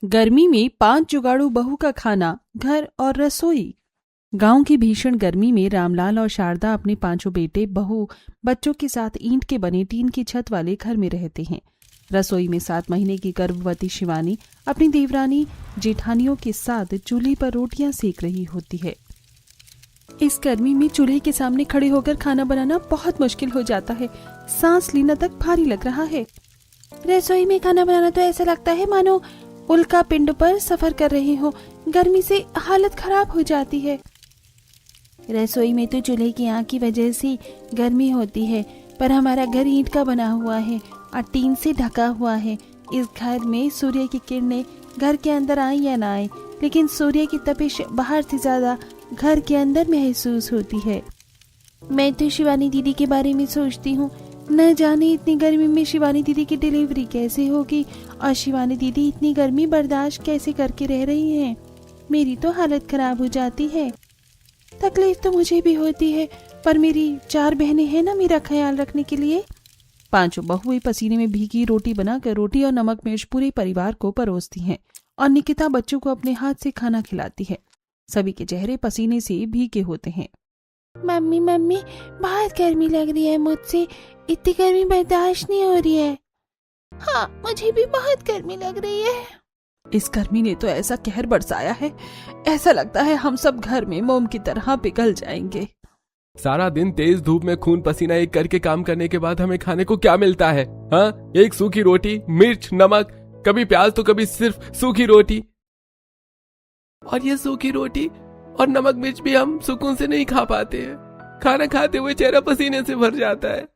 गर्मी में 5 जुगाड़ू बहू का खाना, घर और रसोई। गांव की भीषण गर्मी में रामलाल और शारदा अपने 5 बेटे बहू बच्चों के साथ ईंट के बने टीन की छत वाले घर में रहते हैं। रसोई में 7 महीने की गर्भवती शिवानी अपनी देवरानी जेठानियों के साथ चूल्हे पर रोटियां सेक रही होती है। इस गर्मी में चूल्हे के सामने खड़े होकर खाना बनाना बहुत मुश्किल हो जाता है। सांस लेना तक भारी लग रहा है। रसोई में खाना बनाना तो ऐसा लगता है मानो उल्का पिंड पर सफर कर रहे हो। गर्मी से हालत खराब हो जाती है। रसोई में तो चूल्हे की आग की वजह से गर्मी होती है, पर हमारा घर ईंट का बना हुआ है और टीन से ढका हुआ है। इस घर में सूर्य की किरणें घर के अंदर आए या ना आए, लेकिन सूर्य की तपिश बाहर से ज्यादा घर के अंदर महसूस होती है। मैं तो शिवानी दीदी के बारे में सोचती हूँ, न जाने इतनी गर्मी में शिवानी दीदी की डिलीवरी कैसे होगी और शिवानी दीदी इतनी गर्मी बर्दाश्त कैसे करके रह रही हैं। मेरी तो हालत खराब हो जाती है। तकलीफ तो मुझे भी होती है, पर मेरी 4 बहनें हैं ना मेरा ख्याल रखने के लिए। 5 बहुएं पसीने में भीगी रोटी बनाकर रोटी और नमक मिर्च पूरे परिवार को परोसती हैं और निकिता बच्चों को अपने हाथ से खाना खिलाती है। सभी के चेहरे पसीने से भीगे होते हैं। मम्मी मम्मी बहुत गर्मी लग रही है, मुझसे इतनी गर्मी बर्दाश्त नहीं हो रही है। हाँ, मुझे भी बहुत गर्मी लग रही है। इस गर्मी ने तो ऐसा कहर बरसाया है, ऐसा लगता है हम सब घर में मोम की तरह पिघल जाएंगे। सारा दिन तेज धूप में खून पसीना एक करके काम करने के बाद हमें खाने को क्या मिलता है? हाँ, एक सूखी रोटी, मिर्च, नमक, कभी प्याज तो कभी सिर्फ सूखी रोटी। और ये सूखी रोटी और नमक मिर्च भी हम सुकून से नहीं खा पाते हैं। खाना खाते हुए चेहरा पसीने से भर जाता है।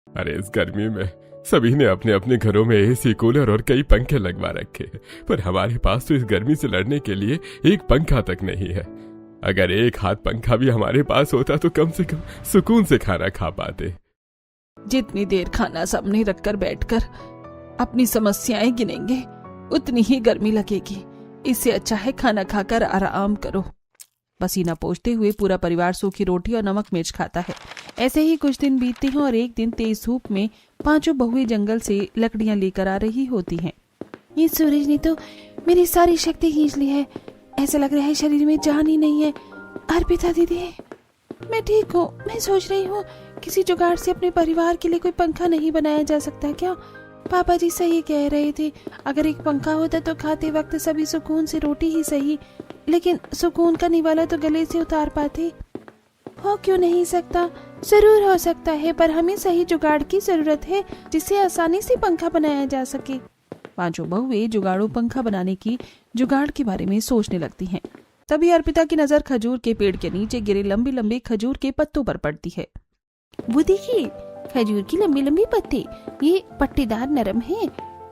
अरे इस गर्मी में सभी ने अपने अपने घरों में एसी, कूलर और कई पंखे लगवा रखे हैं, पर हमारे पास तो इस गर्मी से लड़ने के लिए एक पंखा तक नहीं है। अगर एक हाथ पंखा भी हमारे पास होता तो कम से कम सुकून से खाना खा पाते। जितनी देर खाना सामने रखकर बैठकर अपनी समस्याएं गिनेंगे, उतनी ही गर्मी लगेगी। इससे अच्छा है खाना खाकर आराम करो। पसीना पोंछते हुए पूरा परिवार सूखी रोटी और नमक मिर्च खाता है। ऐसे ही कुछ दिन बीतते हैं और एक दिन तेज धूप में 5 बहुएं जंगल से लकड़ियां लेकर आ रही होती हैं। ये सूरज ने तो मेरी सारी शक्ति खींच ली है। ऐसा लग रहा है शरीर में जान ही नहीं है। अर्पिता दीदी, मैं ठीक हूँ। मैं सोच रही हूँ किसी जुगाड़ से अपने परिवार के लिए कोई पंखा नहीं बनाया जा सकता क्या? पापा जी सही कह रहे थे, अगर एक पंखा होता तो खाते वक्त सभी सुकून से रोटी ही सही, लेकिन सुकून का निवाला तो गले से उतार पाते। हो क्यों नहीं सकता? जरूर हो सकता है, पर हमें सही जुगाड़ की जरूरत है जिससे आसानी से पंखा बनाया जा सके। 5 बहुएं जुगाड़ू पंखा बनाने की जुगाड़ के बारे में सोचने लगती हैं। तभी अर्पिता की नजर खजूर के पेड़ के नीचे गिरे लंबे लंबे खजूर के पत्तों पर पड़ती है। वो देखिए, खजूर की लंबी लंबी पत्ते, ये पट्टीदार नरम है।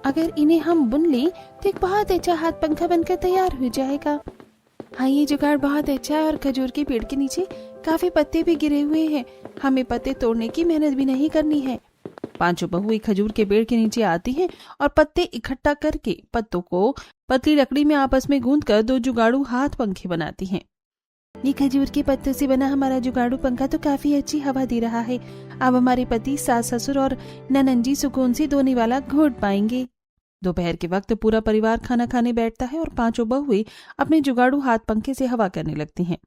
अगर इन्हें हम बुन लें तो एक बहुत अच्छा हाथ पंखा बनकर तैयार हो जाएगा। हाँ, ये जुगाड़ बहुत अच्छा है और खजूर के पेड़ के नीचे काफी पत्ते भी गिरे हुए हैं। हमें पत्ते तोड़ने की मेहनत भी नहीं करनी है। 5 बहुएं खजूर के पेड़ के नीचे आती हैं और पत्ते इकट्ठा करके पत्तों को पतली लकड़ी में आपस में गूंथकर 2 जुगाड़ू हाथ पंखे बनाती हैं। ये खजूर के पत्तों से बना हमारा जुगाड़ू पंखा तो काफी अच्छी हवा दे रहा है। अब हमारे पति, सास ससुर और ननंजी सुकून से 2 निवाला घोट पाएंगे। दोपहर के वक्त पूरा परिवार खाना खाने बैठता है और 5 बहुएं अपने जुगाड़ू हाथ पंखे से हवा करने लगती हैं।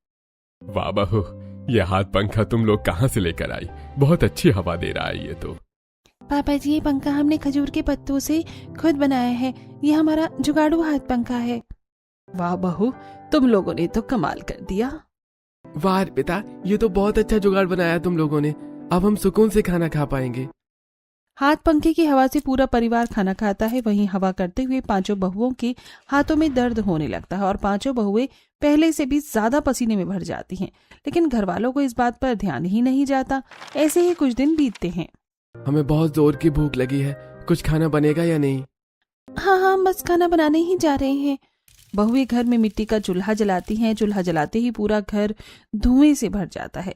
वाह बहू, ये हाथ पंखा तुम लोग कहाँ से लेकर आई? बहुत अच्छी हवा दे रहा है ये तो। पापा जी, ये पंखा हमने खजूर के पत्तों से खुद बनाया है। ये हमारा जुगाड़ू हाथ पंखा है। वाह बहू, तुम लोगों ने तो कमाल कर दिया। वाह पिता, ये तो बहुत अच्छा जुगाड़ बनाया तुम लोगों ने। अब हम सुकून से खाना खा पाएंगे। हाथ पंखे की हवा से पूरा परिवार खाना खाता है। वहीं हवा करते हुए 5 बहुओं के हाथों में दर्द होने लगता है और 5 बहुएं पहले से भी ज्यादा पसीने में भर जाती हैं, लेकिन घर वालों को इस बात पर ध्यान ही नहीं जाता। ऐसे ही कुछ दिन बीतते हैं। हमें बहुत जोर की भूख लगी है, कुछ खाना बनेगा या नहीं? हाँ, बस खाना बनाने ही जा रहे हैं। बहुएं घर में मिट्टी का चूल्हा जलाती हैं। चूल्हा जलाते ही पूरा घर धुएं से भर जाता है।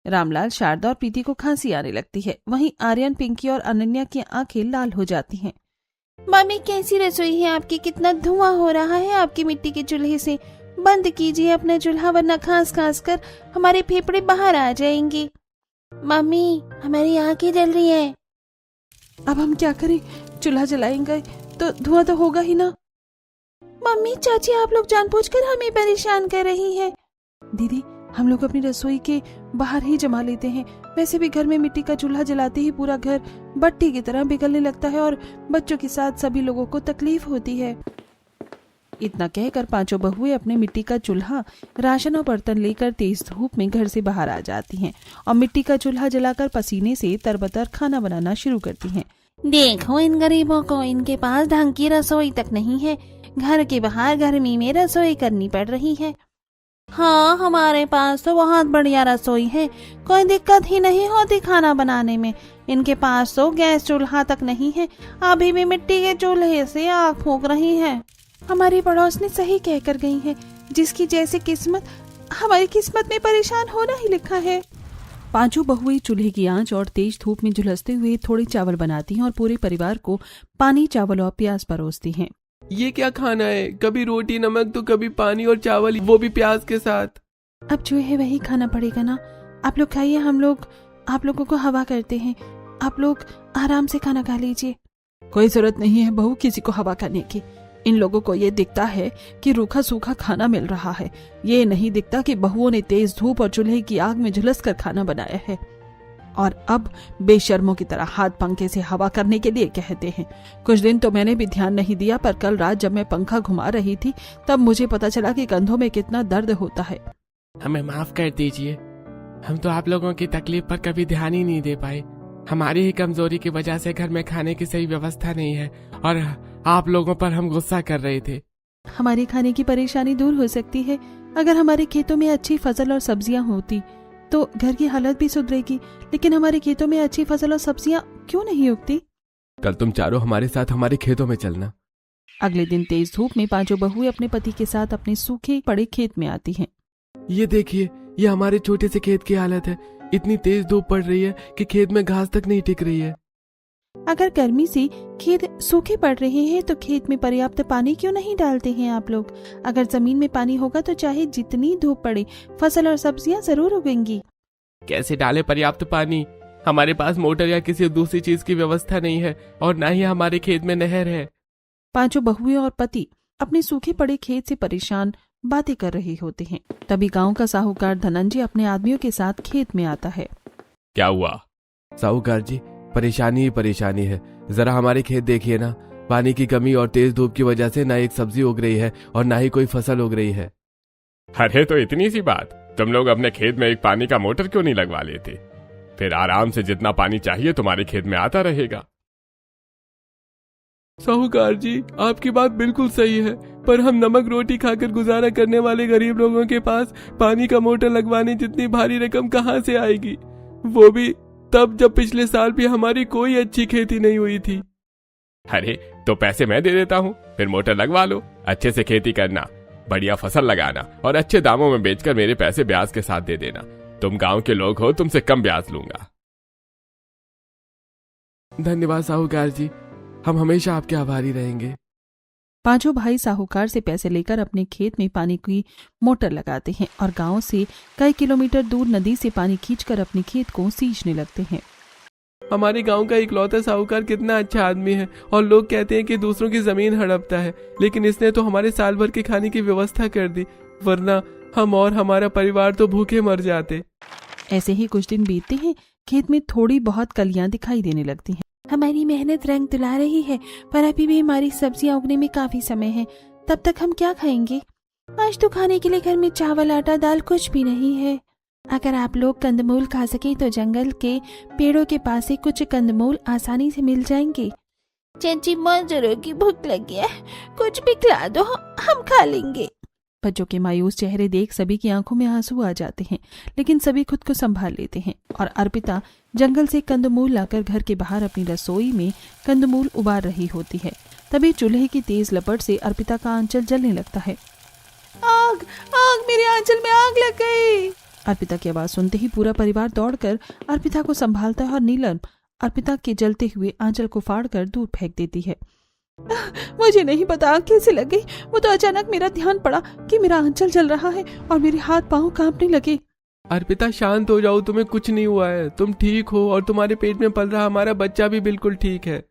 रामलाल, शारदा और प्रीति को खांसी आने लगती है। वहीं आर्यन, पिंकी और अनन्या की आंखें लाल हो जाती हैं। मम्मी, कैसी रसोई है आपकी? कितना धुआं हो रहा है आपकी मिट्टी के चूल्हे से। बंद कीजिए अपना चूल्हा, वरना खांस खांस कर हमारे फेफड़े बाहर आ जाएंगे। मम्मी, हमारी आंखें जल रही हैं। अब हम क्या करें? चूल्हा जलाएंगे तो धुआं तो होगा ही ना। मम्मी चाची आप लोग जानबूझकर हमें परेशान कर रही हैं। दीदी हम लोग अपनी रसोई के बाहर ही जमा लेते हैं। वैसे भी घर में मिट्टी का चूल्हा जलाते ही पूरा घर भट्टी की तरह पिघलने लगता है और बच्चों के साथ सभी लोगों को तकलीफ होती है। इतना कहकर पांचों बहुएं अपने मिट्टी का चूल्हा, राशन और बर्तन लेकर तेज धूप में घर से बाहर आ जाती हैं और मिट्टी का चूल्हा जलाकर पसीने से तरबतर खाना बनाना शुरू करती हैं। देखो इन गरीबों को, इनके पास ढंग की रसोई तक नहीं है। घर के बाहर गर्मी में रसोई करनी पड़ रही है। हाँ हमारे पास तो बहुत बढ़िया रसोई है, कोई दिक्कत ही नहीं होती खाना बनाने में। इनके पास तो गैस चूल्हा तक नहीं है, अभी भी मिट्टी के चूल्हे से आग फूंक रही है। हमारी पड़ोस ने सही कहकर गई है, जिसकी जैसी किस्मत, हमारी किस्मत में परेशान होना ही लिखा है। पांचों बहुएं चूल्हे की आंच और तेज धूप में झुलसते हुए थोड़े चावल बनाती हैं और पूरे परिवार को पानी, चावल और प्याज परोसती हैं। ये क्या खाना है? कभी रोटी नमक तो कभी पानी और चावल, वो भी प्याज के साथ। अब जो है वही खाना पड़ेगा ना। आप लोग खाइए, हम लोग आप लोगों को हवा करते हैं। आप लोग आराम से खाना खा लीजिए। कोई जरूरत नहीं है बहू किसी को हवा करने की। इन लोगों को ये दिखता है कि रूखा सूखा खाना मिल रहा है, ये नहीं दिखता कि बहुओं ने तेज धूप और चूल्हे की आग में झुलस कर खाना बनाया है और अब बेशर्मों की तरह हाथ पंखे से हवा करने के लिए कहते हैं। कुछ दिन तो मैंने भी ध्यान नहीं दिया, पर कल रात जब मैं पंखा घुमा रही थी तब मुझे पता चला कि कंधों में कितना दर्द होता है। हमें माफ कर दीजिए, हम तो आप लोगों की तकलीफ पर कभी ध्यान ही नहीं दे पाए। हमारी ही कमजोरी की वजह से घर में खाने की सही व्यवस्था नहीं है और आप लोगों पर हम गुस्सा कर रहे थे। हमारी खाने की परेशानी दूर हो सकती है अगर हमारे खेतों में अच्छी फसल और सब्जियां होती तो घर की हालत भी सुधरेगी, लेकिन हमारे खेतों में अच्छी फसल और सब्जियां क्यों नहीं उगती? कल तुम चारों हमारे साथ हमारे खेतों में चलना। अगले दिन तेज धूप में पांचों बहुएं अपने पति के साथ अपने सूखे पड़े खेत में आती हैं। ये देखिए, ये हमारे छोटे से खेत की हालत है। इतनी तेज धूप पड़ रही है कि खेत में घास तक नहीं टिक रही है। अगर गर्मी से खेत सूखे पड़ रहे हैं तो खेत में पर्याप्त पानी क्यों नहीं डालते हैं आप लोग? अगर जमीन में पानी होगा तो चाहे जितनी धूप पड़े फसल और सब्जियां जरूर उगेंगी। कैसे डाले पर्याप्त पानी? हमारे पास मोटर या किसी दूसरी चीज की व्यवस्था नहीं है और न ही हमारे खेत में नहर है। पांचों बहुएं और पति अपने सूखे पड़े खेत से परेशान बातें कर रहे होते हैं। तभी गांव का साहूकार धनंजय अपने आदमियों के साथ खेत में आता है। क्या हुआ? साहूकार जी, परेशानी ही परेशानी है। जरा हमारे खेत देखिए ना, पानी की कमी और तेज धूप की वजह से ना एक सब्जी उग रही है और ना ही कोई फसल उग रही है। अरे तो इतनी सी बात, तुम लोग अपने खेत में एक पानी का मोटर क्यों नहीं लगवा लेते? फिर आराम से जितना पानी चाहिए तुम्हारे खेत में आता रहेगा। साहूकार जी, आपकी बात बिल्कुल सही है, पर हम नमक रोटी खाकर गुजारा करने वाले गरीब लोगों के पास पानी का मोटर लगवाने जितनी भारी रकम कहां से आएगी? वो भी तब जब पिछले साल भी हमारी कोई अच्छी खेती नहीं हुई थी। अरे तो पैसे मैं दे देता हूँ, फिर मोटर लगवा लो। अच्छे से खेती करना, बढ़िया फसल लगाना और अच्छे दामों में बेचकर मेरे पैसे ब्याज के साथ दे देना। तुम गांव के लोग हो, तुमसे कम ब्याज लूंगा। धन्यवाद साहूकार जी, हम हमेशा आपके आभारी रहेंगे। पांचों भाई साहूकार से पैसे लेकर अपने खेत में पानी की मोटर लगाते हैं और गांव से कई किलोमीटर दूर नदी से पानी खींचकर अपने खेत को सींचने लगते हैं। हमारे गांव का इकलौता साहूकार कितना अच्छा आदमी है और लोग कहते हैं कि दूसरों की जमीन हड़पता है, लेकिन इसने तो हमारे साल भर के खाने की व्यवस्था कर दी, वरना हम और हमारा परिवार तो भूखे मर जाते। ऐसे ही कुछ दिन बीतते हैं। खेत में थोड़ी बहुत कलियां दिखाई देने लगती हैं। हमारी मेहनत रंग तुला रही है, पर अभी भी हमारी सब्जियां उगने में काफी समय है। तब तक हम क्या खाएंगे? आज तो खाने के लिए घर में चावल, आटा, दाल कुछ भी नहीं है। अगर आप लोग कंदमूल खा सके तो जंगल के पेड़ों के पास से कुछ कंदमूल आसानी से मिल जाएंगे। चाची मजदूरों की भूख लगी है, कुछ भी खिला दो, हम खा लेंगे। बच्चों के मायूस चेहरे देख सभी की आंखों में आंसू आ जाते हैं, लेकिन सभी खुद को संभाल लेते हैं और अर्पिता जंगल से कंदमूल लाकर घर के बाहर अपनी रसोई में कंदमूल उबार रही होती है। तभी चूल्हे की तेज लपट से अर्पिता का आंचल जलने लगता है। आग, आग, मेरे आंचल में आग लग गई। अर्पिता की आवाज सुनते ही पूरा परिवार दौड़कर अर्पिता को संभालता है और नीलम अर्पिता के जलते हुए आंचल को फाड़कर दूर फेंक देती है। मुझे नहीं पता आग कैसे लग गई, वो तो अचानक मेरा ध्यान पड़ा कि मेरा आंचल जल रहा है और मेरे हाथ पांव कांपने लगे। अर्पिता शांत हो जाओ, तुम्हें कुछ नहीं हुआ है, तुम ठीक हो और तुम्हारे पेट में पल रहा हमारा बच्चा भी बिल्कुल ठीक है।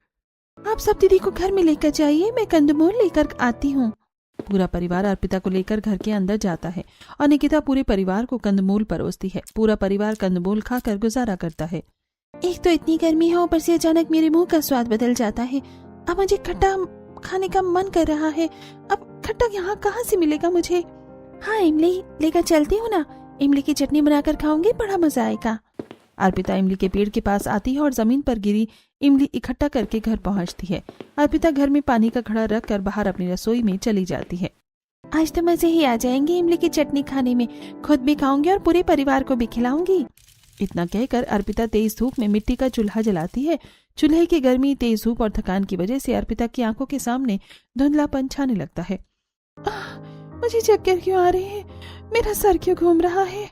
आप सब दीदी को घर में लेकर जाइए, मैं कंदमूल लेकर आती हूँ। पूरा परिवार अर्पिता को लेकर घर के अंदर जाता है और निकिता पूरे परिवार को कंदमूल परोसती है। पूरा परिवार कंदमूल खाकर गुजारा करता है। एक तो इतनी गर्मी है, ऊपर से अचानक मेरे मुंह का स्वाद बदल जाता है। अब मुझे खट्टा खाने का मन कर रहा है। अब खट्टा यहाँ कहाँ से मिलेगा मुझे? हाँ इमली लेकर चलती हूँ ना, इमली की चटनी बनाकर खाऊंगी, बड़ा मजा आएगा। अर्पिता इमली के पेड़ के पास आती है और जमीन पर गिरी इमली इकट्ठा करके घर पहुंचती है। अर्पिता घर में पानी का घड़ा रख कर बाहर अपनी रसोई में चली जाती है। आज तो मजे ही आ जाएंगे इमली की चटनी खाने में, खुद भी खाऊंगी और पूरे परिवार को भी खिलाऊंगी। इतना कहकर अर्पिता तेज धूप में मिट्टी का चूल्हा जलाती है। चूल्हे की गर्मी, तेज धूप और थकान की वजह से अर्पिता की आंखों के सामने धुंधलापन छाने लगता है। मुझे चक्कर क्यों आ रहे हैं? मेरा सर क्यों घूम रहा है?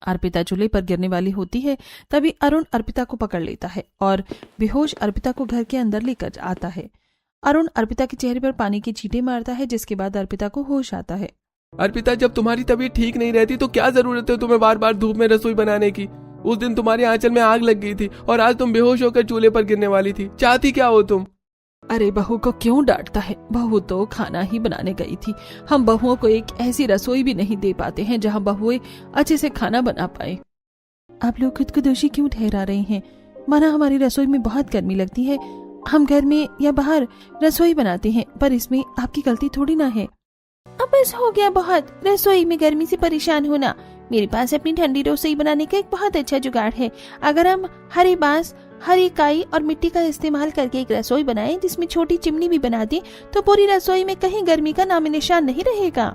अर्पिता चूल्हे पर गिरने वाली होती है। तभी अरुण अर्पिता को पकड़ लेता है और बेहोश अर्पिता को घर के अंदर लेकर आता है। अरुण अर्पिता के चेहरे पर पानी की छींटे मारता है, जिसके बाद अर्पिता को होश आता है। अर्पिता, जब तुम्हारी तबीयत ठीक नहीं रहती तो क्या जरूरत है तुम्हें बार बार धूप में रसोई बनाने की? उस दिन तुम्हारे आंचल में आग लग गई थी और आज तुम बेहोश होकर चूल्हे पर गिरने वाली थी। चाहती क्या हो तुम? अरे बहू को क्यों डांटता है? बहू तो खाना ही बनाने गई थी। हम बहुओं को एक ऐसी रसोई भी नहीं दे पाते हैं जहां बहुएं अच्छे से खाना बना पाए। आप लोग खुद को दोषी क्यों ठहरा रहे हैं? माना हमारी रसोई में बहुत गर्मी लगती है, हम घर में या बाहर रसोई बनाते हैं, पर इसमें आपकी गलती थोड़ी ना है। अब बस हो गया बहुत रसोई में गर्मी से परेशान होना। मेरे पास अपनी ठंडी रसोई बनाने का एक बहुत अच्छा जुगाड़ है। अगर हम हरे बांस, हरी काई और मिट्टी का इस्तेमाल करके एक रसोई बनाएं जिसमें छोटी चिमनी भी बना दें तो पूरी रसोई में कहीं गर्मी का नाम निशान नहीं रहेगा।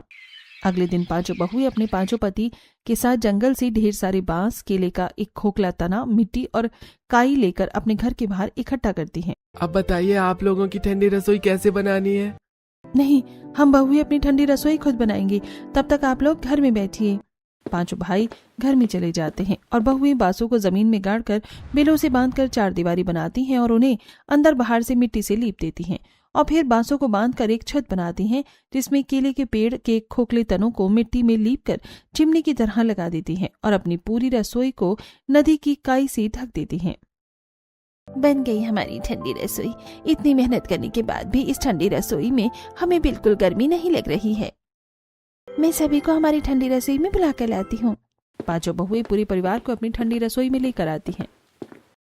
अगले दिन पांचों बहुएं अपने पांचों पति के साथ जंगल से ढेर सारे बांस, केले का एक खोखला तना, मिट्टी और काई लेकर अपने घर के बाहर इकट्ठा करती हैं। अब बताइए आप लोगों की ठंडी रसोई कैसे बनानी है? नहीं, हम बहुएं अपनी ठंडी रसोई खुद बनाएंगी, तब तक आप लोग घर में बैठिए। पांचों भाई घर में चले जाते हैं और बहुएं बांसों को जमीन में गाड़कर बेलों से बांधकर चार दीवारी बनाती हैं और उन्हें अंदर बाहर से मिट्टी से लीप देती हैं और फिर बांसों को बांधकर एक छत बनाती हैं जिसमें केले के पेड़ के खोखले तनों को मिट्टी में लीपकर चिमनी की तरह लगा देती हैं और अपनी पूरी रसोई को नदी की काई से ढक देती हैं। बन गई हमारी ठंडी रसोई। इतनी मेहनत करने के बाद भी इस ठंडी रसोई में हमें बिल्कुल गर्मी नहीं लग रही है। मैं सभी को हमारी ठंडी रसोई में बुला कर लाती हूँ। पांचों बहुएं पूरे परिवार को अपनी ठंडी रसोई में लेकर आती हैं।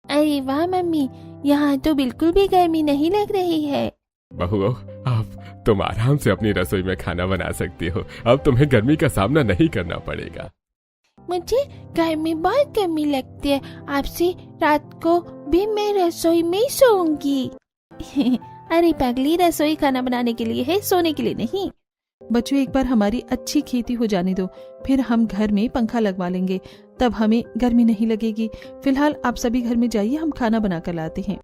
अरे वाह मम्मी, यहाँ तो बिल्कुल भी गर्मी नहीं लग रही है। बहुओं, अब तुम आराम से अपनी रसोई में खाना बना सकती हो। अब तुम्हें गर्मी का सामना नहीं करना पड़ेगा। मुझे घर में बहुत गर्मी लगती है। आपसे रात को भी मैं रसोई में ही सोऊंगी। अरे पगली, रसोई खाना बनाने के लिए है, सोने के लिए नहीं। बच्चों, एक बार हमारी अच्छी खेती हो जाने दो, फिर हम घर में पंखा लगवा लेंगे, तब हमें गर्मी नहीं लगेगी। फिलहाल आप सभी घर में जाइए, हम खाना बना कर लाते हैं।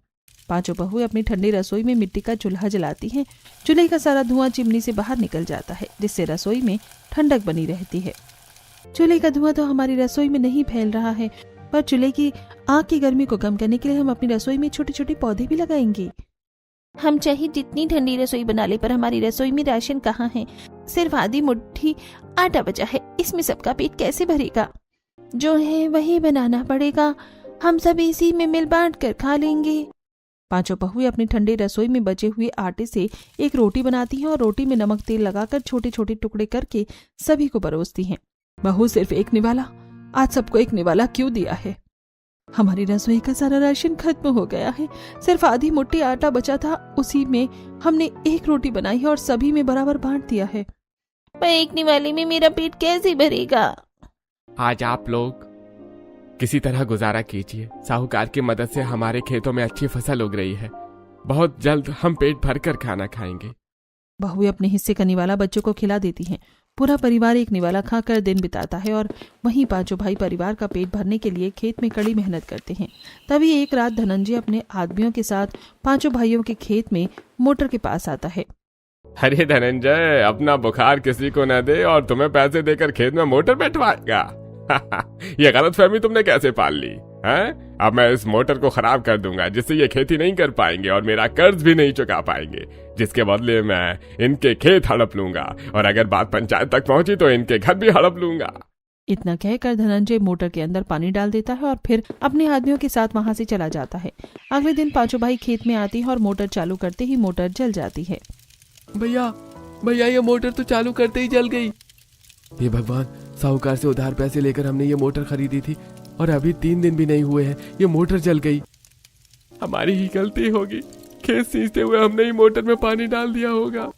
पांचों बहुएं अपनी ठंडी रसोई में मिट्टी का चूल्हा जलाती हैं। चूल्हे का सारा धुआं चिमनी से बाहर निकल जाता है, जिससे रसोई में ठंडक बनी रहती है। चूल्हे का धुआं तो हमारी रसोई में नहीं फैल रहा है, पर चूल्हे की आग की गर्मी को कम करने के लिए हम अपनी रसोई में छोटे छोटे पौधे भी लगाएंगे। हम चाहे जितनी ठंडी रसोई बना ले, पर हमारी रसोई में राशन कहाँ है? सिर्फ आधी मुट्ठी आटा बचा है, इसमें सबका पेट कैसे भरेगा? जो है वही बनाना पड़ेगा, हम सब इसी में मिल बांट कर खा लेंगे। पांचों बहुएं अपनी ठंडी रसोई में बचे हुए आटे से एक रोटी बनाती हैं और रोटी में नमक तेल लगाकर छोटे छोटे टुकड़े करके सभी को परोसती हैं। बहू, सिर्फ एक निवाला? आज सबको एक निवाला क्यों दिया है? हमारी रसोई का सारा राशन खत्म हो गया है, सिर्फ आधी मुट्ठी आटा बचा था, उसी में हमने एक रोटी बनाई है और सभी में बराबर बांट दिया है। पर एक निवाले में मेरा पेट कैसे भरेगा? आज आप लोग किसी तरह गुजारा कीजिए। साहूकार की मदद से हमारे खेतों में अच्छी फसल उग रही है। बहुत जल्द हम पेट भरकर खाना खाएंगे। बहुएं अपने हिस्से का निवाला बच्चों को खिला देती हैं। पूरा परिवार एक निवाला खाकर दिन बिताता है और वहीं पांचों भाई परिवार का पेट भरने के लिए खेत में कड़ी मेहनत करते हैं। तभी एक रात धनंजय अपने आदमियों के साथ पांचों भाइयों के खेत में मोटर के पास आता है। अरे धनंजय, अपना बुखार किसी को न दे और तुम्हें पैसे देकर खेत में मोटर बैठवाएगा। ये गलतफहमी तुमने कैसे पाल ली है? अब मैं इस मोटर को खराब कर दूंगा, जिससे ये खेती नहीं कर पाएंगे और मेरा कर्ज भी नहीं चुका पाएंगे, जिसके बदले मैं इनके खेत हड़प लूंगा और अगर बात पंचायत तक पहुंची तो इनके घर भी हड़प लूंगा। इतना कहकर धनंजय मोटर के अंदर पानी डाल देता है और फिर अपने आदमियों के साथ वहां से चला जाता है। अगले दिन पांचों भाई खेत में आते हैं और मोटर चालू करते ही मोटर जल जाती है। भैया, भैया ये मोटर तो चालू करते ही जल गई। ये भगवान, साहूकार से उधार पैसे लेकर हमने ये मोटर खरीदी थी और अभी 3 दिन भी नहीं हुए हैं, ये मोटर जल गई। हमारी ही गलती होगी, खेत सींचते हुए हमने ही मोटर में पानी डाल दिया होगा।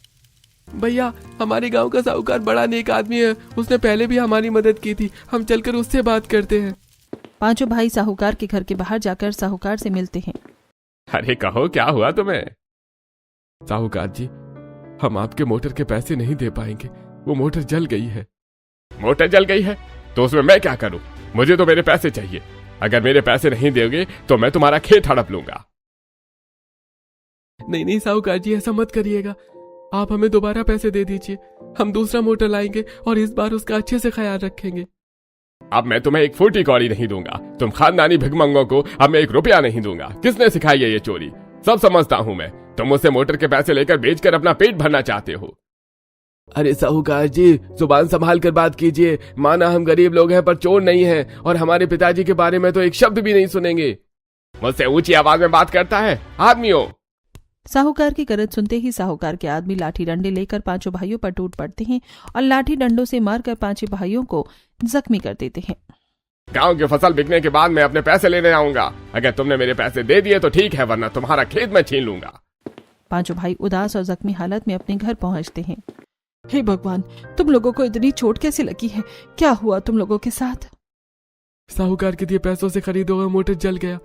भैया हमारे गांव का साहूकार बड़ा नेक आदमी है, उसने पहले भी हमारी मदद की थी, हम चलकर उससे बात करते हैं। पांचों भाई साहूकार के घर के बाहर जाकर साहूकार से मिलते हैं। अरे कहो क्या हुआ तुम्हें? साहूकार जी, हम आपके मोटर के पैसे नहीं दे पाएंगे, वो मोटर जल गई है। मोटर जल गई है तो उसमें मैं क्या करूं? मुझे तो मेरे पैसे चाहिए। अगर मेरे पैसे नहीं दोगे तो मैं तुम्हारा खेत हड़प लूंगा। नहीं नहीं साहूकार जी, ऐसा मत करिएगा, आप हमें दोबारा पैसे दे दीजिए, हम दूसरा मोटर लाएंगे और इस बार उसका अच्छे से ख्याल रखेंगे। अब मैं तुम्हें 1 फूटी कौड़ी नहीं दूंगा, तुम खानदानी भिखमंगों को अब मैं 1 रुपया नहीं दूंगा। किसने सिखाई है ये चोरी? सब समझता हूं मैं, तुम मुझसे मोटर के पैसे लेकर बेचकर अपना पेट भरना चाहते हो। अरे साहूकार जी, जुबान संभाल कर बात कीजिए, माना हम गरीब लोग हैं पर चोर नहीं हैं, और हमारे पिताजी के बारे में तो एक शब्द भी नहीं सुनेंगे। मुझसे ऊंची आवाज में बात करता है? आदमियों! साहूकार की गरज सुनते ही साहूकार के आदमी लाठी डंडे लेकर पांचों भाइयों पर टूट पड़ते हैं और लाठी डंडों से मारकर पांचों भाइयों को जख्मी कर देते हैं। गांव की फसल बिकने के बाद मैं अपने पैसे लेने आऊंगा। अगर तुमने मेरे पैसे दे दिए तो ठीक है, वरना तुम्हारा खेत मैं छीन लूंगा। पांचों भाई उदास और जख्मी हालत में अपने घर पहुंचते हैं। हे भगवान, तुम लोगों को इतनी चोट कैसे लगी है? क्या हुआ तुम लोगों के साथ? साहूकार के दिए पैसों से खरीदा हुआ मोटर जल गया।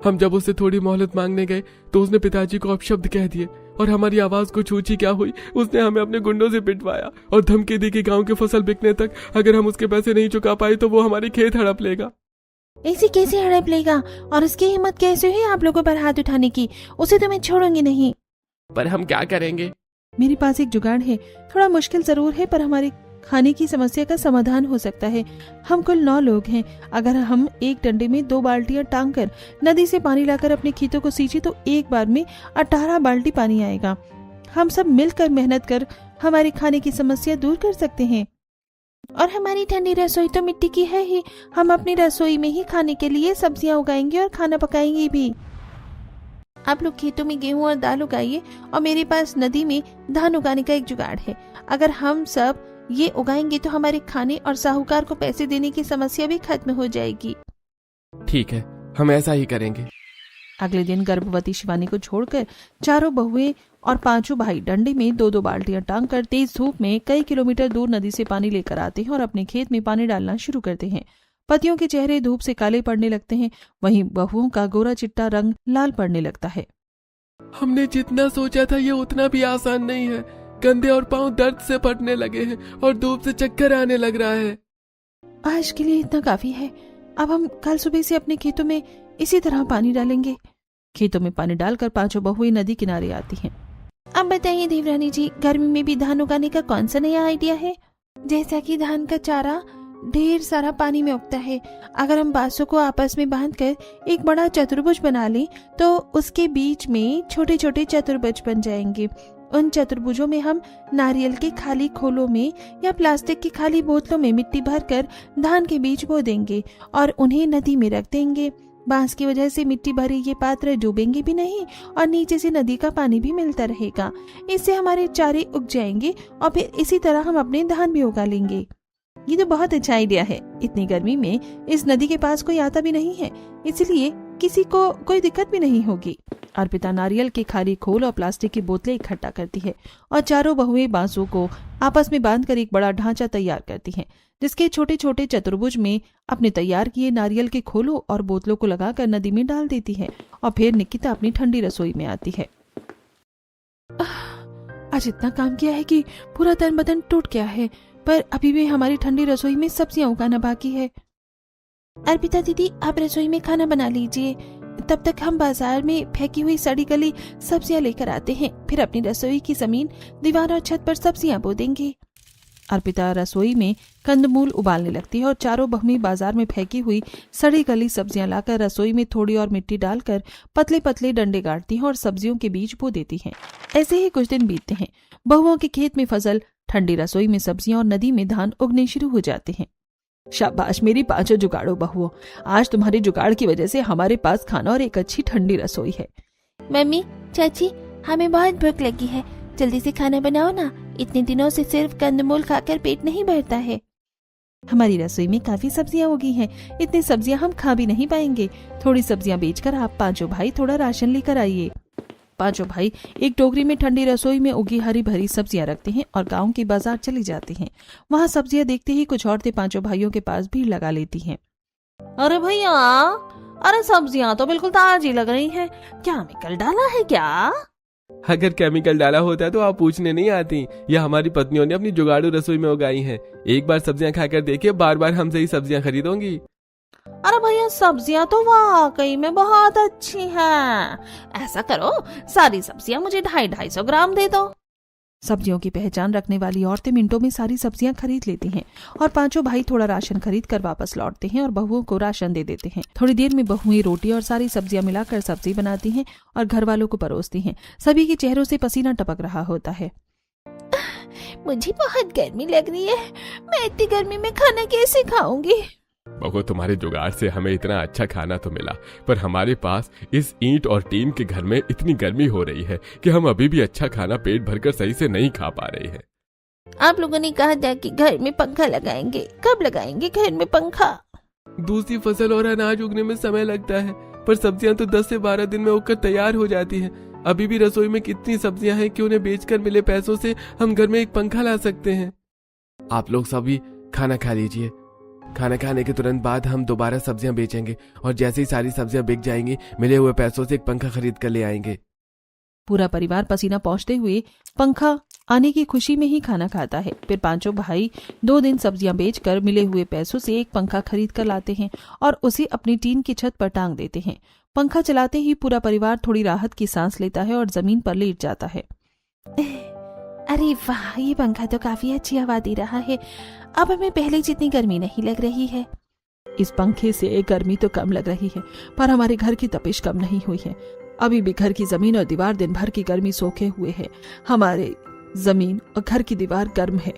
हम जब उससे थोड़ी मोहलत मांगने गए तो उसने पिताजी को अपशब्द कह दिए और हमारी आवाज कुछ ऊंची क्या हुई, उसने हमें अपने गुंडों से पिटवाया और धमकी दी कि गांव की फसल बिकने तक अगर हम उसके पैसे नहीं चुका पाए तो वो हमारी खेत हड़प लेगा। ऐसे कैसे हड़प लेगा? और उसकी हिम्मत कैसे हुई आप लोगों पर हाथ उठाने की? उसे तो मैं छोड़ूंगी नहीं। पर हम क्या करेंगे? मेरे पास एक जुगाड़ है, थोड़ा मुश्किल जरूर है पर हमारे खाने की समस्या का समाधान हो सकता है। हम कुल 9 लोग हैं, अगर हम एक डंडे में 2 बाल्टियां टांग कर नदी से पानी लाकर अपने खेतों को सींचे तो एक बार में 18 बाल्टी पानी आएगा। हम सब मिलकर मेहनत कर हमारे खाने की समस्या दूर कर सकते हैं। और हमारी ठंडी रसोई तो मिट्टी की है ही, हम अपनी रसोई में ही खाने के लिए सब्जियां उगाएंगे और खाना पकाएंगे भी। आप लोग खेतों में गेहूं और दाल उगाइए और मेरे पास नदी में धान उगाने का एक जुगाड़ है। अगर हम सब ये उगाएंगे तो हमारे खाने और साहूकार को पैसे देने की समस्या भी खत्म हो जाएगी। ठीक है, हम ऐसा ही करेंगे। अगले दिन गर्भवती शिवानी को छोड़कर चारों बहुएं और पांचों भाई डंडे में 2-2 बाल्टियां टांग कर तेज धूप में कई किलोमीटर दूर नदी से पानी लेकर आते हैं और अपने खेत में पानी डालना शुरू करते हैं। पतियों के चेहरे धूप से काले पड़ने लगते हैं, वहीं बहुओं का गोरा चिट्टा रंग लाल पड़ने लगता है। हमने जितना सोचा था ये उतना भी आसान नहीं है। कंधे और पांव दर्द से फटने लगे हैं और धूप से चक्कर आने लग रहा है। आज के लिए इतना काफी है, अब हम कल सुबह से अपने खेतों में इसी तरह पानी डालेंगे। खेतों में पानी डालकर पांचों बहुएं नदी किनारे आती हैं। अब बताइए देवरानी जी, गर्मी में भी धान उगाने का कौन सा नया आइडिया है? जैसा कि धान का चारा ढेर सारा पानी में उगता है, अगर हम बांसों को आपस में बांधकर एक बड़ा चतुर्भुज बना लें तो उसके बीच में छोटे छोटे चतुर्भुज बन जाएंगे। उन चतुर्भुजों में हम नारियल के खाली खोलों में या प्लास्टिक की खाली बोतलों में मिट्टी भरकर धान के बीज बो देंगे और उन्हें नदी में रख देंगे। बांस की वजह से मिट्टी भरे ये पात्र डूबेंगे भी नहीं और नीचे से नदी का पानी भी मिलता रहेगा। इससे हमारे चारे उग जाएंगे और फिर इसी तरह हम अपने धान भी उगा लेंगे। ये तो बहुत अच्छा आइडिया है। इतनी गर्मी में इस नदी के पास कोई आता भी नहीं है, इसलिए किसी को कोई दिक्कत भी नहीं होगी। अर्पिता नारियल के खाली खोल और प्लास्टिक की बोतलें इकट्ठा करती है और चारों बहुएं बांसों को आपस में बांधकर एक बड़ा ढांचा तैयार करती हैं, जिसके छोटे छोटे चतुर्भुज में अपने तैयार किए नारियल के खोलों और बोतलों को लगाकर नदी में डाल देती है और फिर निकिता अपनी ठंडी रसोई में आती है। आज इतना काम किया है कि पूरा तन बदन टूट गया है, पर अभी भी हमारी ठंडी रसोई में सब्जियां उगाना बाकी है। अर्पिता दीदी, आप रसोई में खाना बना लीजिए, तब तक हम बाजार में फेंकी हुई सड़ी गली सब्जियां लेकर आते हैं, फिर अपनी रसोई की जमीन, दीवार और छत पर सब्जियां बो देंगे। अर्पिता रसोई में कंदमूल उबालने लगती है और चारों बहुएं बाजार में फेंकी हुई सड़ी गली सब्जियां लाकर रसोई में थोड़ी और मिट्टी डालकर पतले पतले डंडे गाड़ती हैं और सब्जियों के बीज बो देती हैं। ऐसे ही कुछ दिन बीतते हैं। बहुओं के खेत में फसल, ठंडी रसोई में सब्जियां और नदी में धान उगने शुरू हो जाते हैं। शाबाश मेरी पांचों जुगाड़ो बहुओं, आज तुम्हारे जुगाड़ की वजह से हमारे पास खाना और एक अच्छी ठंडी रसोई है। मम्मी, चाची, हमें बहुत भूख लगी है, जल्दी से खाना बनाओ ना, इतने दिनों से सिर्फ कंदमूल खाकर पेट नहीं भरता है। हमारी रसोई में काफी सब्जियां उगी हैं, इतनी सब्जियां हम खा भी नहीं पाएंगे। थोड़ी सब्जियां बेचकर आप पांचों भाई थोड़ा राशन लेकर आइए। पांचों भाई एक टोकरी में ठंडी रसोई में उगी हरी भरी सब्जियां रखते हैं और गांव की बाजार चली जाती हैं। वहां सब्जियां देखते ही कुछ औरतें पांचों भाइयों के पास भीड़ लगा लेती हैं। अरे भैया, अरे सब्जियां तो बिल्कुल ताजी लग रही हैं, केमिकल डाला है क्या? अगर केमिकल डाला होता है तो आप पूछने नहीं आती। यह हमारी पत्नियों ने अपनी जुगाड़ू रसोई में उगाई हैं। एक बार सब्जियां खाकर देखिए, बार बार हमसे ही सब्जियां खरीदोगी। अरे भैया, सब्जियां तो वाकई में बहुत अच्छी हैं। ऐसा करो, सारी सब्जियां मुझे 250-250 ग्राम दे दो। सब्जियों की पहचान रखने वाली औरतें मिनटों में सारी सब्जियां खरीद लेती हैं और पांचों भाई थोड़ा राशन खरीद कर वापस लौटते हैं और बहुओं को राशन दे देते हैं। थोड़ी देर में बहुएं रोटी और सारी सब्जियां मिलाकर सब्जी बनाती हैं और घर वालों को परोसती हैं। सभी के चेहरों से पसीना टपक रहा होता है। मुझे बहुत गर्मी लग रही है, मैं इतनी गर्मी में खाना कैसे खाऊंगी? बहू, तुम्हारे जुगाड़ से हमें इतना अच्छा खाना तो मिला, पर हमारे पास इस ईंट और टीन के घर में इतनी गर्मी हो रही है कि हम अभी भी अच्छा खाना पेट भरकर सही से नहीं खा पा रहे हैं। आप लोगों ने कहा था कि घर में पंखा लगाएंगे, कब लगाएंगे घर में पंखा? दूसरी फसल और अनाज उगने में समय लगता है, पर सब्जियां तो 10 से 12 दिन में उगकर तैयार हो जाती हैं। अभी भी रसोई में कितनी सब्जियां हैं कि उन्हें बेचकर मिले पैसों से हम घर में एक पंखा ला सकते हैं। आप लोग सभी खाना खा लीजिए। खाना खाने के तुरंत बाद हम दोबारा सब्जियां बेचेंगे और जैसे ही सारी सब्जियां बिक जाएंगी, मिले हुए पैसों से एक पंखा खरीद कर ले आएंगे। पूरा परिवार पसीना पोंछते हुए पंखा आने की खुशी में ही खाना खाता है। फिर पांचों भाई 2 दिन सब्जियां बेचकर मिले हुए पैसों से एक पंखा खरीद कर लाते हैं और उसे अपनी टीन की छत पर टांग देते हैं। पंखा चलाते ही पूरा परिवार थोड़ी राहत की सांस लेता है और जमीन पर लेट जाता है। अरे वाह, ये पंखा तो काफी अच्छी हवा दे रहा है। अब हमें पहले जितनी गर्मी नहीं लग रही है। इस पंखे से गर्मी तो कम लग रही है, पर हमारे घर की तपिश कम नहीं हुई है। अभी भी घर की जमीन और दीवार दिन भर की गर्मी सोखे हुए है। हमारे जमीन और घर की दीवार गर्म है।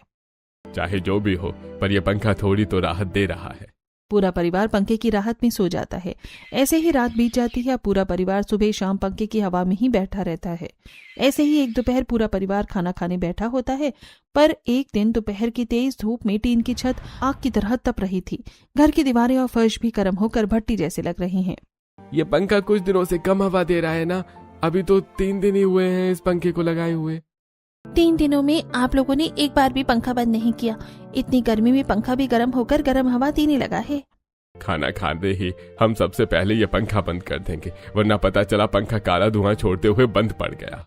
चाहे जो भी हो, पर यह पंखा थोड़ी तो राहत दे रहा है। पूरा परिवार पंखे की राहत में सो जाता है। ऐसे ही रात बीत जाती है। पूरा परिवार सुबह शाम पंखे की हवा में ही बैठा रहता है। ऐसे ही एक दोपहर पूरा परिवार खाना खाने बैठा होता है, पर एक दिन दोपहर की तेज धूप में टीन की छत आग की तरह तप रही थी। घर की दीवारें और फर्श भी गर्म होकर भट्टी जैसे लग रही हैं। ये पंखा कुछ दिनों से कम हवा दे रहा है ना? अभी तो 3 दिन ही हुए हैं इस पंखे को लगाए हुए। 3 दिनों में आप लोगों ने एक बार भी पंखा बंद नहीं किया। इतनी गर्मी में पंखा भी गर्म होकर गर्म हवा देने लगा है। खाना खाते ही हम सबसे पहले ये पंखा बंद कर देंगे, वरना पता चला पंखा काला धुआं छोड़ते हुए बंद पड़ गया।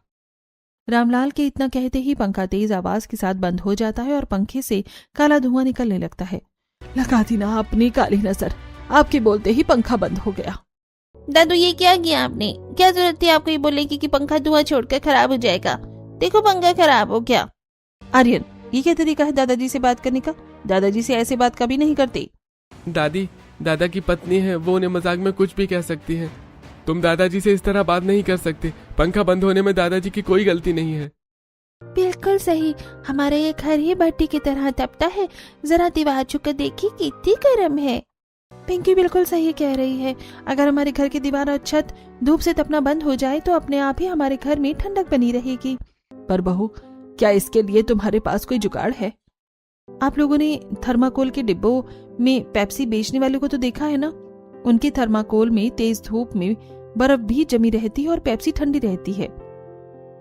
रामलाल के इतना कहते ही पंखा तेज आवाज के साथ बंद हो जाता है और पंखे से काला धुआं निकलने लगता है। लगा दी ना अपनी काली नजर, आपके बोलते ही पंखा बंद हो गया। दादू, ये क्या किया आपने? क्या जरूरत थी आपको ये बोलने की कि पंखा धुआं छोड़कर खराब हो जाएगा? देखो पंखा खराब हो गया। आर्यन, ये क्या तरीका है दादाजी से बात करने का? दादाजी से ऐसे बात कभी नहीं करते। दादा की पत्नी है, वो उन्हें मजाक में कुछ भी कह सकती है। तुम दादाजी से इस तरह बात नहीं कर सकते। पंखा बंद होने में दादाजी की कोई गलती नहीं है। बिल्कुल सही, हमारा ये घर ही भट्टी की तरह तपता है। जरा दीवार छूकर देखिए कितनी गर्म है। पिंकी बिल्कुल सही कह रही है। अगर हमारे घर की दीवार और छत धूप से तपना बंद हो जाए तो अपने आप ही हमारे घर में ठंडक बनी रहेगी। पर बहू, क्या इसके लिए तुम्हारे पास कोई जुगाड़ है? आप लोगों ने थर्माकोल के डिब्बों में पेप्सी बेचने वाले को तो देखा है ना? उनके थर्माकोल में तेज धूप में बर्फ भी जमी रहती है और पेप्सी ठंडी रहती है।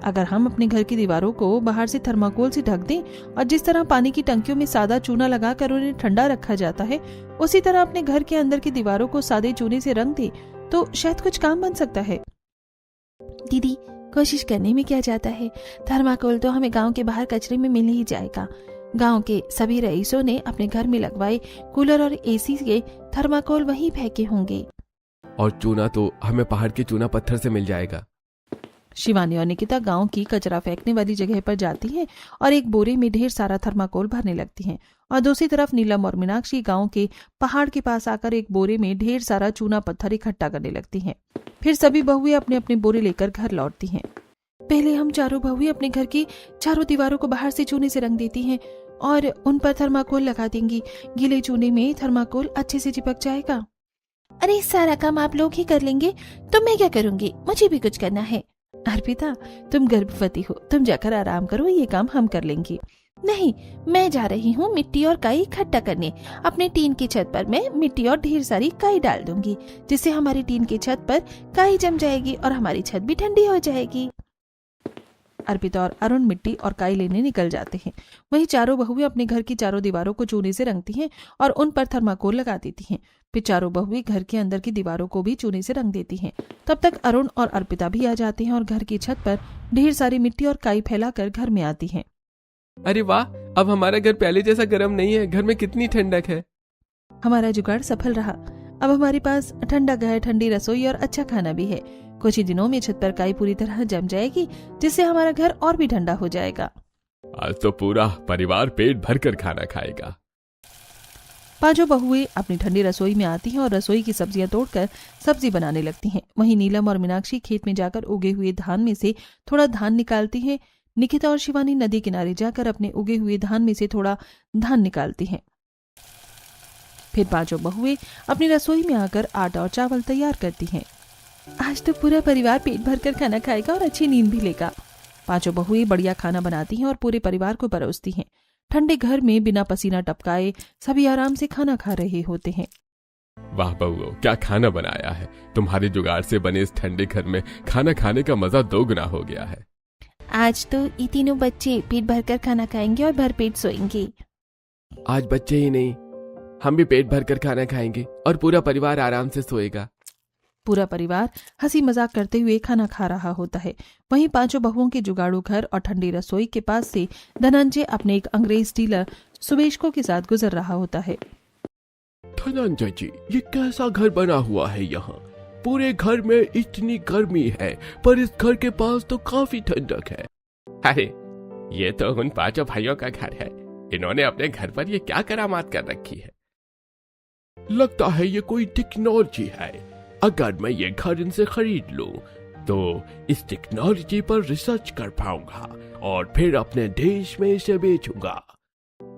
अगर हम अपने घर की दीवारों को बाहर से थर्माकोल से ढक दें और जिस तरह पानी की टंकियों में सादा चूना लगाकर उन्हें ठंडा रखा जाता है, उसी तरह अपने घर के अंदर की दीवारों को सादे चूने से रंग दें तो शायद कुछ काम बन सकता है। दीदी, कोशिश करने में क्या जाता है? थर्माकोल तो हमें गांव के बाहर कचरे में मिल ही जाएगा। गांव के सभी रईसों ने अपने घर में लगवाए कूलर और एसी के थर्माकोल वहीं फेंके होंगे। और चूना तो हमें पहाड़ के चूना पत्थर से मिल जाएगा। शिवानी और निकिता गांव की कचरा फेंकने वाली जगह पर जाती हैं और एक बोरे में ढेर सारा थर्माकोल भरने लगती हैं और दूसरी तरफ नीलम और मीनाक्षी गांव के पहाड़ के पास आकर एक बोरे में ढेर सारा चूना पत्थर इकट्ठा करने लगती हैं। फिर सभी बहुएं अपने अपने बोरे लेकर घर लौटती हैं। पहले हम चारों बहुएं अपने घर की चारों दीवारों को बाहर से चूने से रंग देती हैं और उन पर थर्माकोल लगा देंगी। गीले चूने में थर्माकोल अच्छे से चिपक जाएगा। अरे सारा काम आप लोग ही कर लेंगे तो मैं क्या करूंगी? मुझे भी कुछ करना है। अर्पिता, तुम गर्भवती हो, तुम जाकर आराम करो, ये काम हम कर लेंगे। नहीं, मैं जा रही हूँ मिट्टी और काई इकट्ठा करने। अपने टीन की छत पर मैं मिट्टी और ढेर सारी काई डाल दूंगी, जिससे हमारी टीन की छत पर काई जम जाएगी और हमारी छत भी ठंडी हो जाएगी। अर्पिता और अरुण मिट्टी और काई लेने निकल जाते हैं। वहीं चारों बहुएं अपने घर की चारों दीवारों को चूने से रंगती हैं और उन पर थर्माकोल लगा देती हैं। फिर चारों बहुएं घर के अंदर की दीवारों को भी चूने से रंग देती हैं। तब तक अरुण और अर्पिता भी आ जाते हैं और घर की छत पर ढेर सारी मिट्टी और काई फैलाकर घर में आती हैं। अरे वाह, अब हमारा घर पहले जैसा गर्म नहीं है, घर में कितनी ठंडक है। हमारा जुगाड़ सफल रहा। अब हमारे पास ठंडा घर, ठंडी रसोई और अच्छा खाना भी है। कुछ ही दिनों में छत पर काई पूरी तरह जम जाएगी, जिससे हमारा घर और भी ठंडा हो जाएगा। आज तो पूरा परिवार पेट भर कर खाना खाएगा। पांचों बहुएं अपनी ठंडी रसोई में आती हैं और रसोई की सब्जियां तोड़कर सब्जी बनाने लगती हैं। वहीं नीलम और मीनाक्षी खेत में जाकर उगे हुए धान में से थोड़ा धान निकालती हैं। निकिता और शिवानी नदी किनारे जाकर अपने उगे हुए धान में से थोड़ा धान निकालती हैं। फिर पांचों बहुएं अपनी रसोई में आकर आटा और चावल तैयार करती हैं। आज तो पूरा परिवार पेट भरकर खाना खाएगा और अच्छी नींद भी लेगा। पांचों बहुएं बढ़िया खाना बनाती हैं और पूरे परिवार को परोसती हैं। ठंडे घर में बिना पसीना टपकाए सभी आराम से खाना खा रहे होते हैं। वाह बहुओं, क्या खाना बनाया है। तुम्हारे जुगाड़ से बने इस ठंडे घर में खाना खाने का मजा दोगुना हो गया है। आज तो ये तीनों बच्चे पेट भरकर खाना खाएंगे और भरपेट सोएंगे। आज बच्चे ही नहीं, हम भी पेट भरकर खाना खाएंगे और पूरा परिवार आराम से सोएगा। पूरा परिवार हंसी मजाक करते हुए खाना खा रहा होता है। वहीं पांचों बहुओं के जुगाड़ू घर और ठंडी रसोई के पास से धनंजय अपने एक अंग्रेज डीलर सुबेशको के साथ गुजर रहा होता है। धनंजय जी, ये कैसा घर बना हुआ है यहाँ? पूरे घर में इतनी गर्मी है, पर इस घर के पास तो काफी ठंडक है। अरे ये तो उन पांचों भाइयों का घर है। इन्होंने अपने घर पर ये क्या करामात कर रखी है। लगता है ये कोई टेक्नोलॉजी है। अगर मैं ये घर इनसे खरीद लूं, तो इस टेक्नोलॉजी पर रिसर्च कर पाऊंगा और फिर अपने देश में इसे बेचूंगा।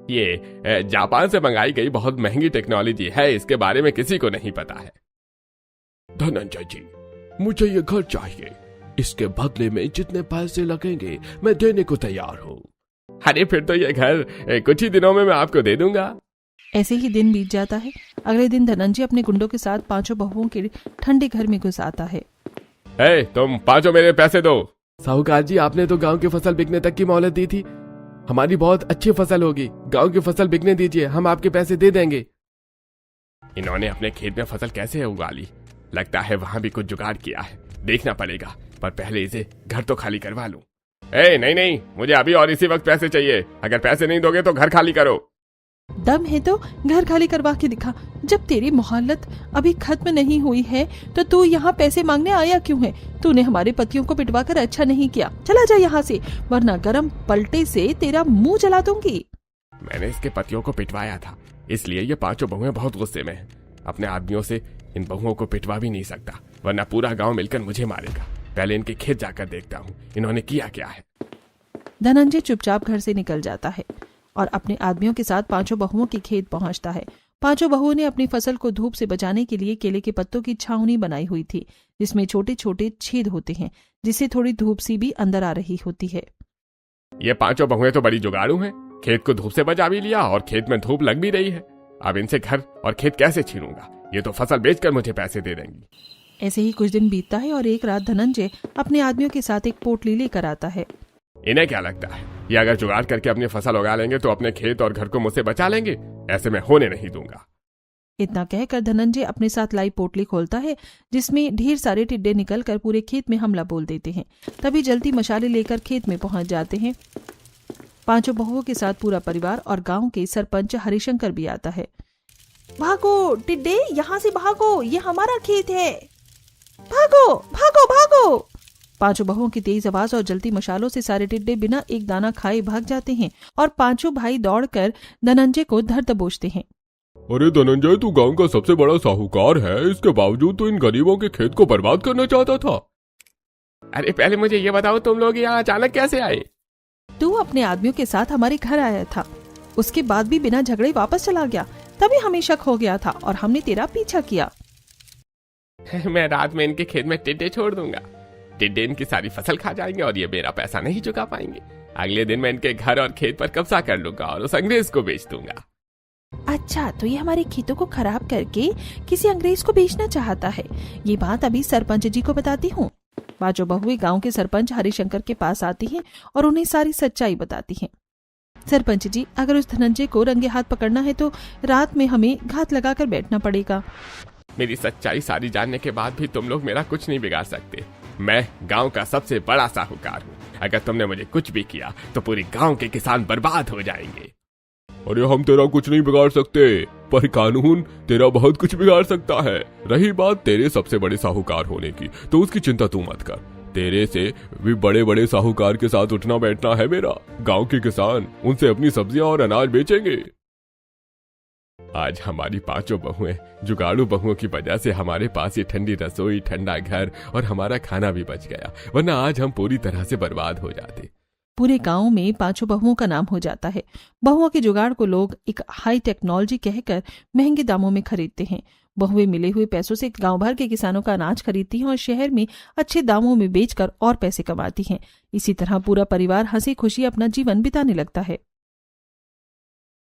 ये जापान से मंगाई गई बहुत महंगी टेक्नोलॉजी है, इसके बारे में किसी को नहीं पता है। धनंजय जी, मुझे ये घर चाहिए। इसके बदले में जितने पैसे लगेंगे मैं देने को तैयार हूँ। अरे फिर तो ये घर कुछ ही दिनों में मैं आपको दे दूंगा। ऐसे ही दिन बीत जाता है। अगले दिन धनंजय अपने गुंडों के साथ पांचों बहुओं के ठंडे घर में घुस आता है। तुम पांचों मेरे पैसे दो। साहूकार जी, आपने तो गांव की फसल बिकने तक की मोहलत दी थी। हमारी बहुत अच्छी फसल होगी, गांव की फसल बिकने दीजिए, हम आपके पैसे दे देंगे। इन्होंने अपने खेत में फसल कैसे उगा ली। लगता है वहां भी कुछ जुगाड़ किया है, देखना पड़ेगा। पर पहले इसे घर तो खाली करवा लूं। नहीं, मुझे अभी और इसी वक्त पैसे चाहिए। अगर पैसे नहीं दोगे तो घर खाली करो। दम है तो घर खाली करवा के दिखा। जब तेरी मोहल्लत अभी खत्म नहीं हुई है तो तू यहाँ पैसे मांगने आया क्यों है? तूने हमारे पतियों को पिटवा कर अच्छा नहीं किया। चला जा यहाँ से, वरना गरम पलटे से तेरा मुंह जला दूंगी। मैंने इसके पतियों को पिटवाया था, इसलिए ये पांचों बहुएं बहुत गुस्से में हैं। अपने आदमियों से इन बहुओं को पिटवा भी नहीं सकता, वरना पूरा गांव मिलकर मुझे मारेगा। पहले इनके खेत जाकर देखता हूँ इन्होंने किया क्या है। धनंजय चुपचाप घर से निकल जाता है और अपने आदमियों के साथ पांचों बहुओं के खेत पहुंचता है। पांचों बहुओं ने अपनी फसल को धूप से बचाने के लिए केले के पत्तों की छावनी बनाई हुई थी, जिसमें छोटे छोटे छेद होते हैं, जिससे थोड़ी धूप सी भी अंदर आ रही होती है। ये पांचों बहुएं तो बड़ी जुगाड़ू हैं। खेत को धूप से बचा भी लिया और खेत में धूप लग भी रही है। अब इनसे घर और खेत कैसे छीनूंगा। ये तो फसल बेचकर मुझे पैसे दे देंगी। ऐसे ही कुछ दिन बीतता है और एक रात धनंजय अपने आदमियों के साथ एक पोटली लेकर आता है। इन्हें क्या लगता है, ये अगर जुगाड़ करके अपनी फसल उगा लेंगे तो अपने खेत और घर को मुझसे बचा लेंगे। ऐसे में होने नहीं दूंगा। इतना कहकर धनंजय अपने साथ लाई पोटली खोलता है, जिसमें ढेर सारे टिड्डे निकलकर पूरे खेत में हमला बोल देते हैं। तभी जल्दी मशाले लेकर खेत में पहुंच जाते हैं। पांचों बहुओं के साथ पूरा परिवार और गांव के सरपंच हरिशंकर भी आता है। भागो टिड्डे, यहाँ से भागो, ये हमारा खेत है। भागो भागो भागो। पांचों बहुओं की तेज आवाज और जलती मशालों से सारे टिड्डे बिना एक दाना खाए भाग जाते हैं और पांचों भाई दौड़कर धनंजय को धर दबोचते हैं। अरे धनंजय, तू गांव का सबसे बड़ा साहूकार है, इसके बावजूद तो इन गरीबों के खेत को बर्बाद करना चाहता था। अरे पहले मुझे ये बताओ, तुम लोग यहाँ अचानक कैसे आए? तू अपने आदमियों के साथ हमारे घर आया था, उसके बाद भी बिना झगड़े वापस चला गया। तभी हमें शक हो गया था और हमने तेरा पीछा किया। मैं रात में इनके खेत में टिड्डे छोड़ दूंगा। टिड्डे इनकी सारी फसल खा जाएंगे और ये मेरा पैसा नहीं चुका पाएंगे। अगले दिन मैं इनके घर और खेत पर कब्जा कर लूंगा और उस अंग्रेज को बेच दूंगा। अच्छा, तो ये हमारे खेतों को खराब करके किसी अंग्रेज को बेचना चाहता है। ये बात अभी सरपंच जी को बताती हूँ। पांचों बहुएं गांव के सरपंच हरिशंकर के पास आती हैं और उन्हें सारी सच्चाई बताती हैं। सरपंच जी, अगर उस धनंजय को रंगे हाथ पकड़ना है तो रात में हमें घात लगाकर बैठना पड़ेगा। मेरी सच्चाई सारी जानने के बाद भी तुम लोग मेरा कुछ नहीं बिगाड़ सकते। मैं गांव का सबसे बड़ा साहूकार हूँ। अगर तुमने मुझे कुछ भी किया तो पूरे गांव के किसान बर्बाद हो जाएंगे। अरे हम तेरा कुछ नहीं बिगाड़ सकते, पर कानून तेरा बहुत कुछ बिगाड़ सकता है। रही बात तेरे सबसे बड़े साहूकार होने की, तो उसकी चिंता तू मत कर। तेरे से भी बड़े बड़े साहूकार के साथ उठना बैठना है मेरा। गांव के किसान उनसे अपनी सब्जियां और अनाज बेचेंगे। आज हमारी पांचों बहुएं जुगाड़ू बहुओं की वजह से हमारे पास ये ठंडी रसोई, ठंडा घर और हमारा खाना भी बच गया, वरना आज हम पूरी तरह से बर्बाद हो जाते। पूरे गांव में पांचों बहुओं का नाम हो जाता है। बहुओं के जुगाड़ को लोग एक हाई टेक्नोलॉजी कहकर महंगे दामों में खरीदते हैं। बहुएं मिले हुए पैसों से गांव भर के किसानों का अनाज खरीदती हैं और शहर में अच्छे दामों में बेचकर और पैसे कमाती हैं। इसी तरह पूरा परिवार हंसी खुशी अपना जीवन बिताने लगता है।